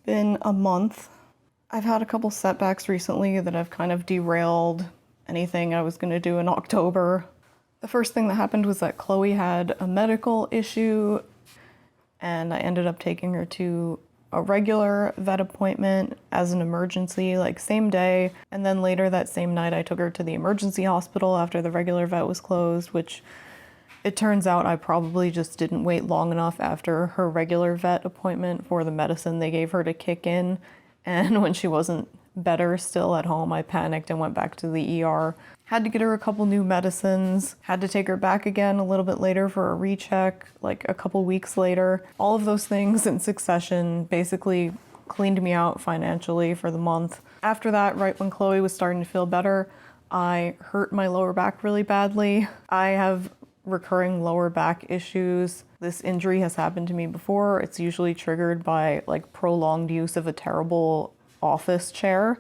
been a month. I've had a couple setbacks recently that have kind of derailed anything I was going to do in October. The first thing that happened was that Chloe had a medical issue and I ended up taking her to a regular vet appointment as an emergency, like same day. And then later that same night, I took her to the emergency hospital after the regular vet was closed, which it turns out I probably just didn't wait long enough after her regular vet appointment for the medicine they gave her to kick in. And when she wasn't better still at home, I panicked and went back to the ER. Had to get her a couple new medicines, had to take her back again a little bit later for a recheck, like a couple weeks later. All of those things in succession basically cleaned me out financially for the month. After that, right when Chloe was starting to feel better, I hurt my lower back really badly. I have recurring lower back issues. This injury has happened to me before. It's usually triggered by like prolonged use of a terrible office chair,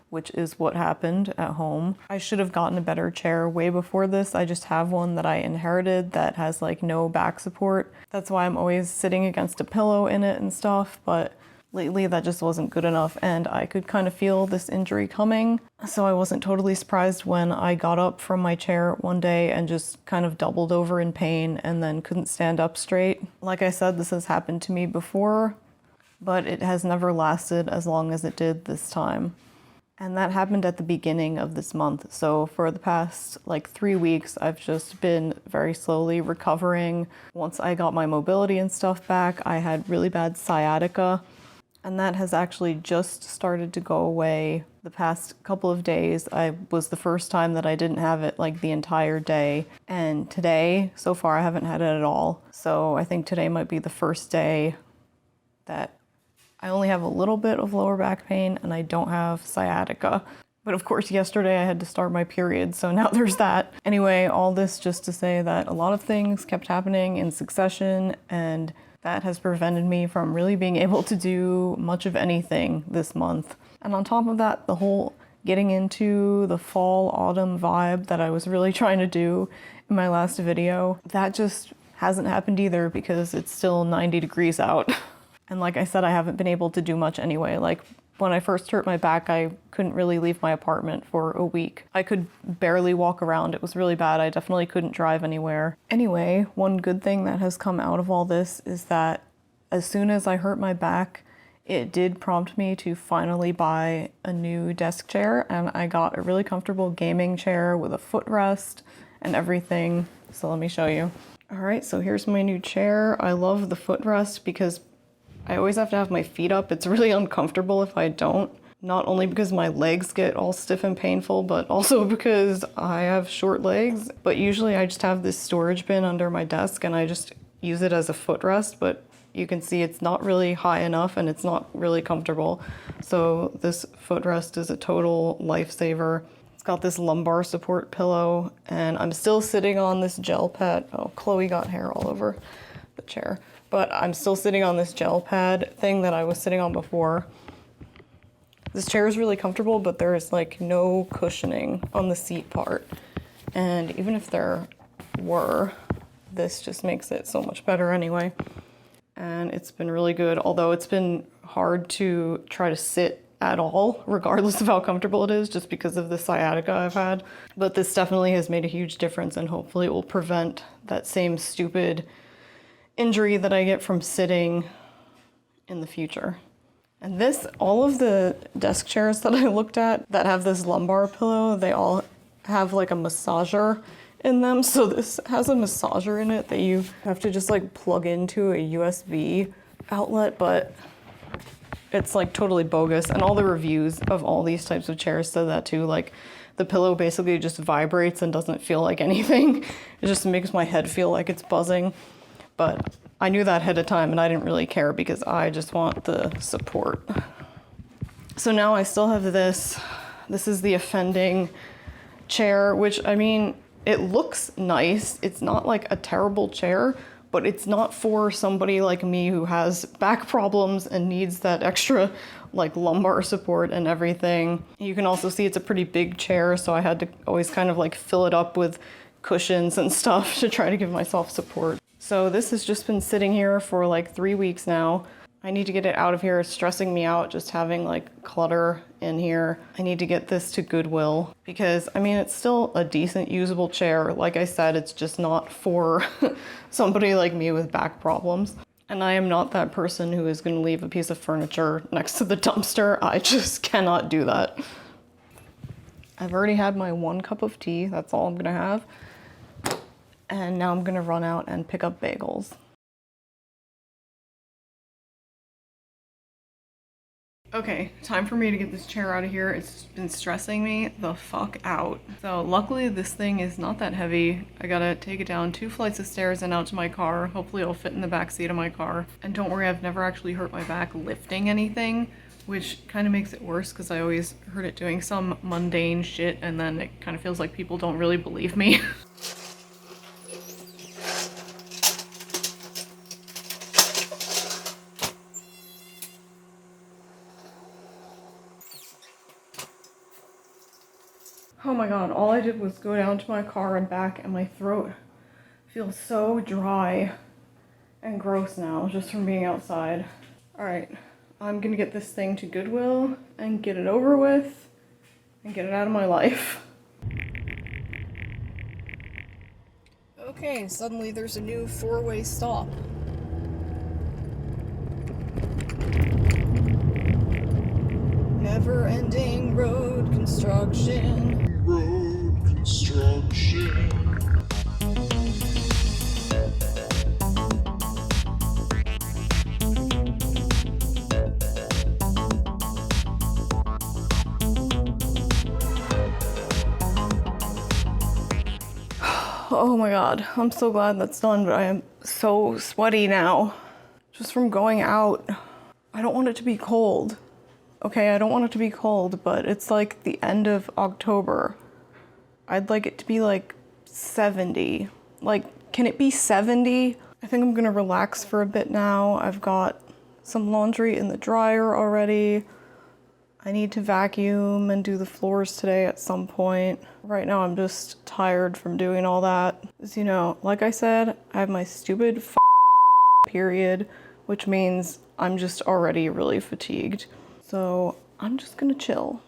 which is what happened at home. I should have gotten a better chair way before this. I just have one that I inherited that has like no back support. That's why I'm always sitting against a pillow in it and stuff, but lately that just wasn't good enough and I could kind of feel this injury coming. So I wasn't totally surprised when I got up from my chair one day and just kind of doubled over in pain and then couldn't stand up straight. Like I said, this has happened to me before, but it has never lasted as long as it did this time. And that happened at the beginning of this month. So for the past like 3 weeks, I've just been very slowly recovering. Once I got my mobility and stuff back, I had really bad sciatica. And that has actually just started to go away the past couple of days. I was the first time that I didn't have it like the entire day. And today, so far, I haven't had it at all. So I think today might be the first day that I only have a little bit of lower back pain and I don't have sciatica. But of course, yesterday I had to start my period, so now there's that. Anyway, all this just to say that a lot of things kept happening in succession and that has prevented me from really being able to do much of anything this month. And on top of that, the whole getting into the fall autumn vibe that I was really trying to do in my last video, that just hasn't happened either because it's still 90 degrees out. And like I said, I haven't been able to do much anyway. Like when I first hurt my back, I couldn't really leave my apartment for a week. I could barely walk around. It was really bad. I definitely couldn't drive anywhere. Anyway, one good thing that has come out of all this is that as soon as I hurt my back, it did prompt me to finally buy a new desk chair. And I got a really comfortable gaming chair with a footrest and everything. So let me show you. All right, so here's my new chair. I love the footrest because I always have to have my feet up. It's really uncomfortable if I don't. Not only because my legs get all stiff and painful, but also because I have short legs. But usually I just have this storage bin under my desk and I just use it as a footrest, but you can see it's not really high enough and it's not really comfortable. So this footrest is a total lifesaver. It's got this lumbar support pillow and I'm still sitting on this gel pad. Oh, Chloe got hair all over the chair. But I'm still sitting on this gel pad thing that I was sitting on before. This chair is really comfortable, but there is like no cushioning on the seat part. And even if there were, this just makes it so much better anyway. And it's been really good, although it's been hard to try to sit at all, regardless of how comfortable it is, just because of the sciatica I've had. But this definitely has made a huge difference and hopefully it will prevent that same stupid injury that I get from sitting in the future. And all of the desk chairs that I looked at that have this lumbar pillow, they all have like a massager in them. So this has a massager in it that you have to just like plug into a USB outlet, but it's like totally bogus. And all the reviews of all these types of chairs said that too. Like the pillow basically just vibrates and doesn't feel like anything. It just makes my head feel like it's buzzing. But I knew that ahead of time and I didn't really care because I just want the support. So now I still have this. This is the offending chair, which I mean, it looks nice. It's not like a terrible chair, but it's not for somebody like me who has back problems and needs that extra like lumbar support and everything. You can also see it's a pretty big chair, so I had to always kind of like fill it up with cushions and stuff to try to give myself support. So this has just been sitting here for like 3 weeks now. I need to get it out of here. It's stressing me out just having like clutter in here. I need to get this to Goodwill because I mean, it's still a decent usable chair. Like I said, it's just not for somebody like me with back problems. And I am not that person who is going to leave a piece of furniture next to the dumpster. I just cannot do that. I've already had my 1 cup of tea. That's all I'm going to have. And now I'm going to run out and pick up bagels. Okay, time for me to get this chair out of here. It's been stressing me the fuck out. So luckily this thing is not that heavy. I gotta take it down 2 flights of stairs and out to my car. Hopefully it'll fit in the back seat of my car. And don't worry, I've never actually hurt my back lifting anything, which kind of makes it worse because I always hurt it doing some mundane shit and then it kind of feels like people don't really believe me. Oh my god, all I did was go down to my car and back and my throat feels so dry and gross now just from being outside. Alright, I'm gonna get this thing to Goodwill and get it over with and get it out of my life. Okay, suddenly there's a new 4-way stop. Never-ending road construction. Oh my god, I'm so glad that's done, but I am so sweaty now. Just from going out. I don't want it to be cold. Okay, I don't want it to be cold, but it's like the end of October. I'd like it to be like 70. Like, can it be 70? I think I'm gonna relax for a bit now. I've got some laundry in the dryer already. I need to vacuum and do the floors today at some point. Right now I'm just tired from doing all that. As you know, like I said, I have my stupid period, which means I'm just already really fatigued. So I'm just gonna chill.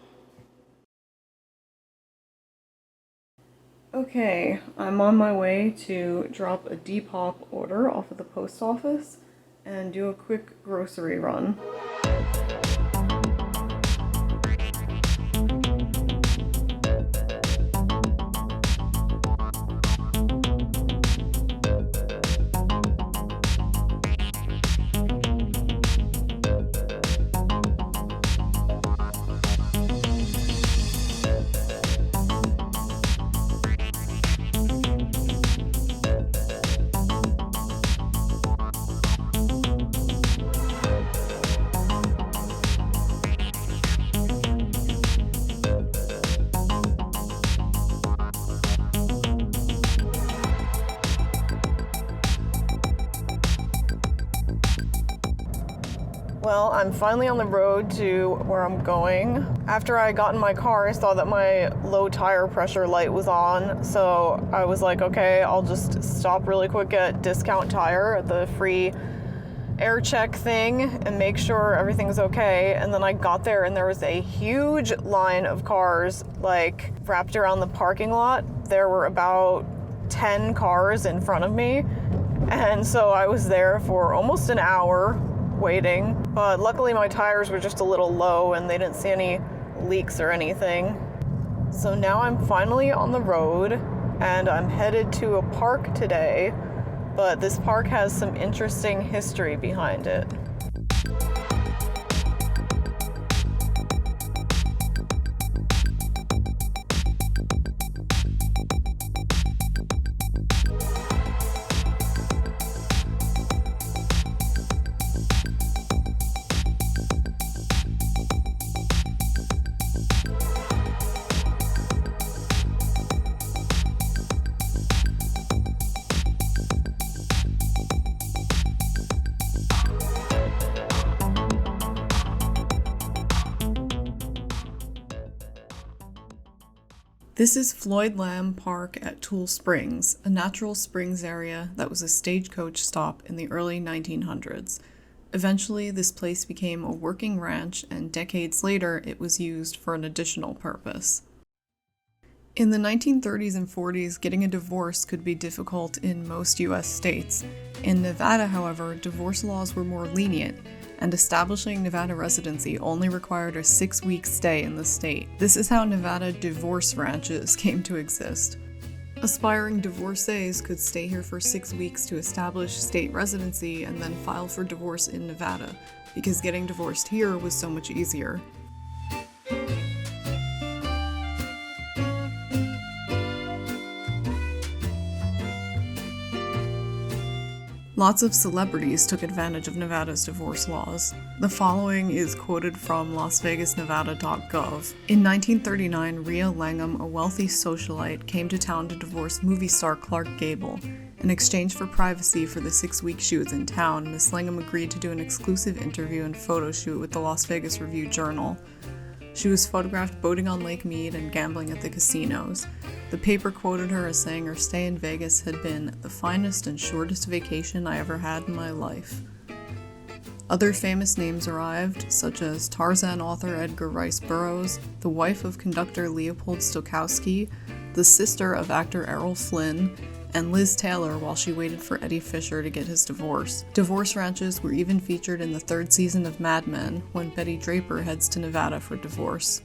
Okay, I'm on my way to drop a Depop order off of the post office and do a quick grocery run. Well, I'm finally on the road to where I'm going. After I got in my car, I saw that my low tire pressure light was on, so I was like, okay, I'll just stop really quick at Discount Tire at the free air check thing and make sure everything's okay. And then I got there and there was a huge line of cars like wrapped around the parking lot. There were about 10 cars in front of me, and so I was there for almost an hour waiting, but luckily my tires were just a little low and they didn't see any leaks or anything. So now I'm finally on the road and I'm headed to a park today, but this park has some interesting history behind it. This is Floyd Lamb Park at Tool Springs, a natural springs area that was a stagecoach stop in the early 1900s. Eventually, this place became a working ranch, and decades later, it was used for an additional purpose. In the 1930s and 40s, getting a divorce could be difficult in most US states. In Nevada, however, divorce laws were more lenient, and establishing Nevada residency only required a 6-week stay in the state. This is how Nevada divorce ranches came to exist. Aspiring divorcees could stay here for 6 weeks to establish state residency and then file for divorce in Nevada, because getting divorced here was so much easier. Lots of celebrities took advantage of Nevada's divorce laws. The following is quoted from LasVegasNevada.gov. In 1939, Rhea Langham, a wealthy socialite, came to town to divorce movie star Clark Gable. In exchange for privacy for the 6 weeks she was in town, Miss Langham agreed to do an exclusive interview and photo shoot with the Las Vegas Review-Journal. She was photographed boating on Lake Mead and gambling at the casinos. The paper quoted her as saying her stay in Vegas had been the finest and shortest vacation I ever had in my life. Other famous names arrived, such as Tarzan author Edgar Rice Burroughs, the wife of conductor Leopold Stokowski, the sister of actor Errol Flynn, and Liz Taylor while she waited for Eddie Fisher to get his divorce. Divorce ranches were even featured in the 3rd season of Mad Men, when Betty Draper heads to Nevada for divorce.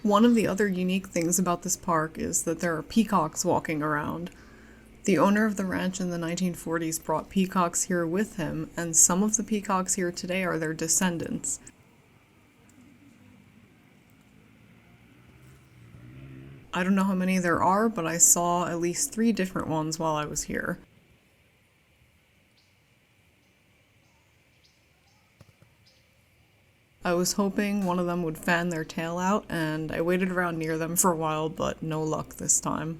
One of the other unique things about this park is that there are peacocks walking around. The owner of the ranch in the 1940s brought peacocks here with him, and some of the peacocks here today are their descendants. I don't know how many there are, but I saw at least 3 different ones while I was here. I was hoping one of them would fan their tail out, and I waited around near them for a while, but no luck this time.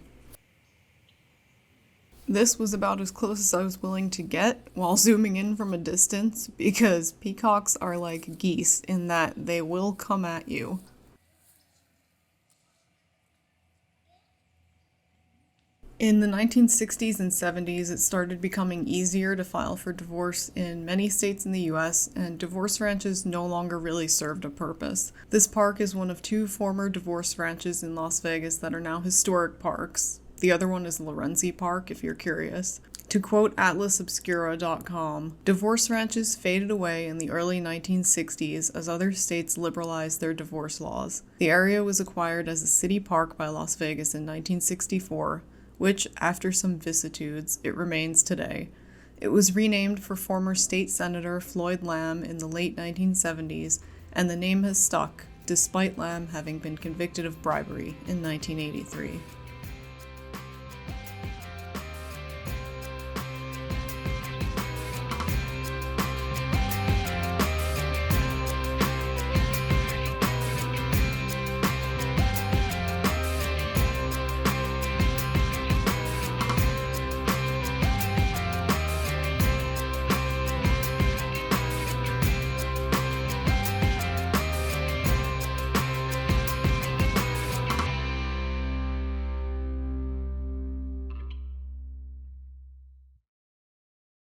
This was about as close as I was willing to get while zooming in from a distance, because peacocks are like geese in that they will come at you. In the 1960s and 70s, it started becoming easier to file for divorce in many states in the US, and divorce ranches no longer really served a purpose. This park is one of 2 former divorce ranches in Las Vegas that are now historic parks. The other one is Lorenzi Park, if you're curious. To quote atlasobscura.com, divorce ranches faded away in the early 1960s as other states liberalized their divorce laws. The area was acquired as a city park by Las Vegas in 1964, which, after some vicissitudes, it remains today. It was renamed for former state senator Floyd Lamb in the late 1970s, and the name has stuck, despite Lamb having been convicted of bribery in 1983.